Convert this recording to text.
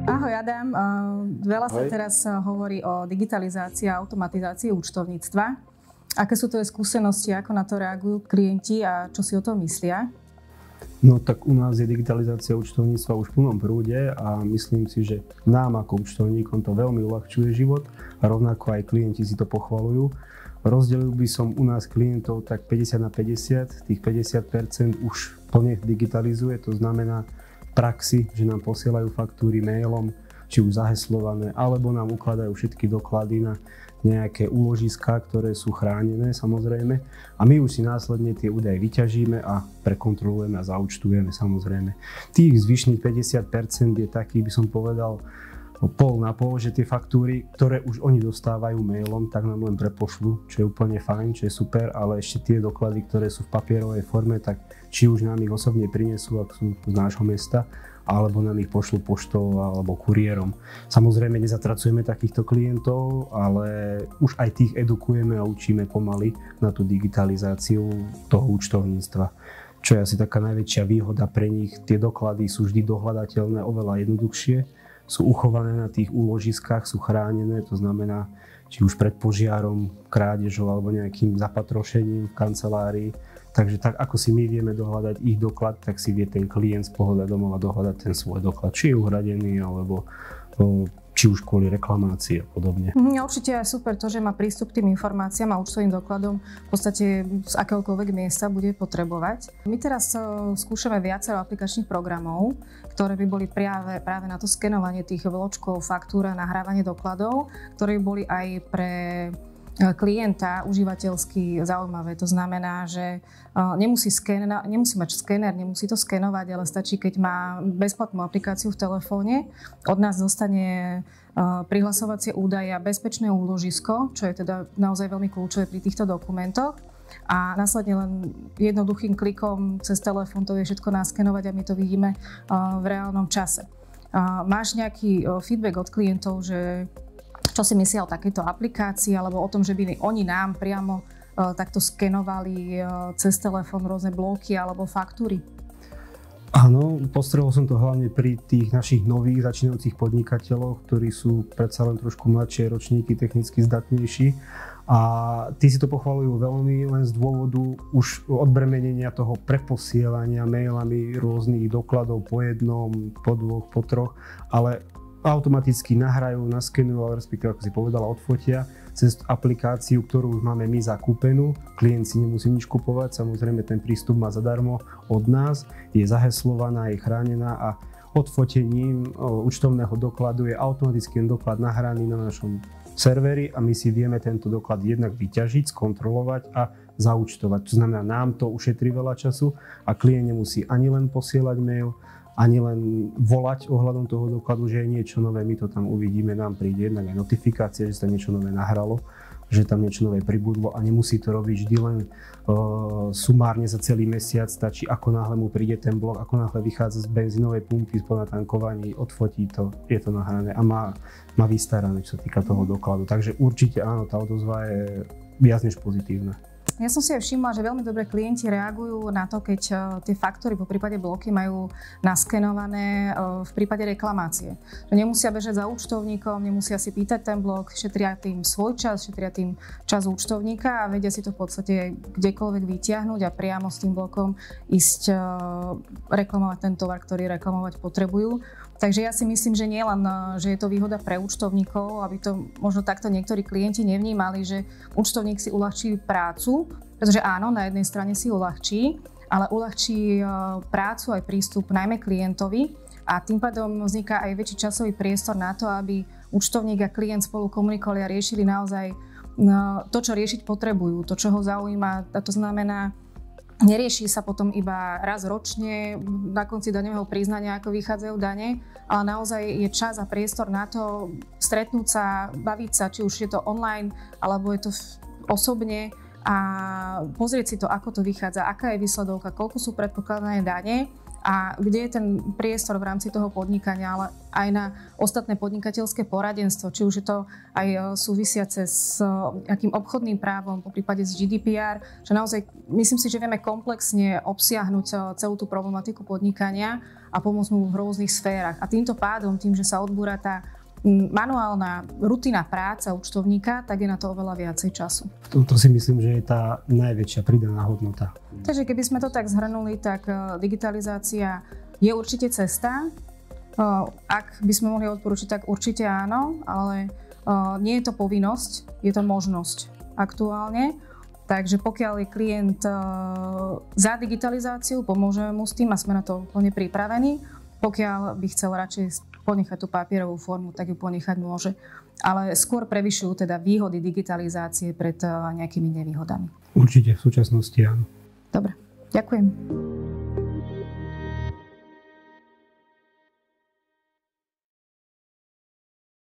Ahoj Adam, veľa sa Ahoj. teraz hovorí o digitalizácii a automatizácii účtovníctva. Aké sú tvoje skúsenosti, ako na to reagujú klienti a čo si o tom myslia? No tak u nás je digitalizácia účtovníctva už v plnom prúde a myslím si, že nám ako účtovníkom to veľmi uľahčuje život a rovnako aj klienti si to pochvaľujú. Rozdelil by som u nás klientov tak 50/50, tých 50% už plne digitalizuje, to znamená praxi, že nám posielajú faktúry mailom, či už zaheslované, alebo nám ukladajú všetky doklady na nejaké úložiská, ktoré sú chránené samozrejme. A my už si následne tie údaje vyťažíme a prekontrolujeme a zaúčtujeme samozrejme. Tých zvyšných 50% je taký, by som povedal, pol na pol, že tie faktúry, ktoré už oni dostávajú mailom, tak nám len prepošľú, čo je úplne fajn, čo je super, ale ešte tie doklady, ktoré sú v papierovej forme, tak či už nám ich osobne prinesú, ak sú z nášho mesta, alebo nám ich pošlú poštou alebo kuriérom. Samozrejme nezatracujeme takýchto klientov, ale už aj tých edukujeme a učíme pomaly na tú digitalizáciu toho účtovníctva. Čo je asi taká najväčšia výhoda pre nich, tie doklady sú vždy dohľadateľné oveľa jednoduchšie, sú uchované na tých úložiskách, sú chránené, to znamená, či už pred požiarom, krádežou alebo nejakým zapatrošením v kancelárii. Takže tak, ako si my vieme dohľadať ich doklad, tak si vie ten klient z pohoda domova dohľadať ten svoj doklad, či je uhradený, alebo či už kvôli reklamácii a podobne. Určite je super to, že má prístup k tým informáciám a účtovným dokladom v podstate z akéhokoľvek miesta bude potrebovať. My teraz skúšame viacero aplikačných programov, ktoré by boli práve na to skenovanie tých vločkov, faktúr a nahrávanie dokladov, ktoré by boli aj pre klienta užívateľsky zaujímavé. To znamená, že nemusí mať skener, nemusí to skenovať, ale stačí, keď má bezplatnú aplikáciu v telefóne, od nás dostane prihlasovacie údaje a bezpečné úložisko, čo je teda naozaj veľmi kľúčové pri týchto dokumentoch. A následne len jednoduchým klikom cez telefón to vie všetko naskenovať a my to vidíme v reálnom čase. Máš nejaký feedback od klientov, že čo si myslia o takejto aplikácii, alebo o tom, že by oni nám priamo takto skenovali cez telefón rôzne bloky alebo faktúry? Áno, postrehol som to hlavne pri tých našich nových začínajúcich podnikateľoch, ktorí sú predsa len trošku mladšie ročníky, technicky zdatnejší. A tí si to pochvaľujú veľmi len z dôvodu už odbremenenia toho preposielania mailami rôznych dokladov po jednom, po dvoch, po troch, ale automaticky nahrajú, naskenujú, ale respektíve, ako si povedala, odfotia cez aplikáciu, ktorú už máme my zakúpenú. Klient si nemusí nič kupovať, samozrejme ten prístup má zadarmo od nás, je zaheslovaná, je chránená a odfotením účtovného dokladu je automaticky ten doklad nahraný na našom serveri a my si vieme tento doklad jednak vyťažiť, skontrolovať a zaúčtovať. To znamená, nám to ušetrí veľa času a klient nemusí ani len posielať mail, ani len volať ohľadom toho dokladu, že je niečo nové, my to tam uvidíme, nám príde jednak aj notifikácia, že sa niečo nové nahralo, že tam niečo nové pribudlo a nemusí to robiť vždy len sumárne za celý mesiac, stačí ako náhle mu príde ten blok, ako náhle vychádza z benzínovej pumpy po natankovaní, odfotí to, je to nahrané a má vystarané, čo sa týka toho dokladu. Takže určite áno, tá odozva je viac než pozitívna. Ja som si aj všimla, že veľmi dobre klienti reagujú na to, keď tie faktúry po prípade bloky majú naskenované v prípade reklamácie. Že nemusia bežať za účtovníkom, nemusia si pýtať ten blok, šetria tým svoj čas, šetria tým čas účtovníka a vedia si to v podstate kdekoľvek vytiahnuť a priamo s tým blokom ísť reklamovať ten tovar, ktorý reklamovať potrebujú. Takže ja si myslím, že nie len, že je to výhoda pre účtovníkov, aby to možno takto niektorí klienti nevnímali, že účtovník si uľahčí prácu, pretože áno, na jednej strane si uľahčí, ale uľahčí prácu aj prístup najmä klientovi a tým pádom vzniká aj väčší časový priestor na to, aby účtovník a klient spolu komunikovali a riešili naozaj to, čo riešiť potrebujú, to, čo ho zaujíma, a to znamená, nerieši sa potom iba raz ročne na konci daňového priznania, ako vychádzajú dane, ale naozaj je čas a priestor na to stretnúť sa, baviť sa, či už je to online, alebo je to osobne a pozrieť si to, ako to vychádza, aká je výsledovka, koľko sú predpokladané dane a kde je ten priestor v rámci toho podnikania, ale aj na ostatné podnikateľské poradenstvo, či už je to aj súvisiace s akým obchodným právom, po prípade s GDPR, že naozaj myslím si, že vieme komplexne obsiahnuť celú tú problematiku podnikania a pomôcť mu v rôznych sférach. A týmto pádom, tým, že sa odbúra tá manuálna rutina práca účtovníka, tak je na to oveľa viacej času. To si myslím, že je tá najväčšia pridaná hodnota. Takže keby sme to tak zhrnuli, tak digitalizácia je určite cesta. Ak by sme mohli odporučiť, tak určite áno, ale nie je to povinnosť, je to možnosť aktuálne. Takže pokiaľ je klient za digitalizáciu, pomôžeme mu s tým a sme na to úplne pripravení. Pokiaľ by chcel radšej ponechať tú papierovú formu, tak ju ponechať môže. Ale skôr prevyšujú teda výhody digitalizácie pred nejakými nevýhodami. Určite v súčasnosti áno. Dobre, ďakujem.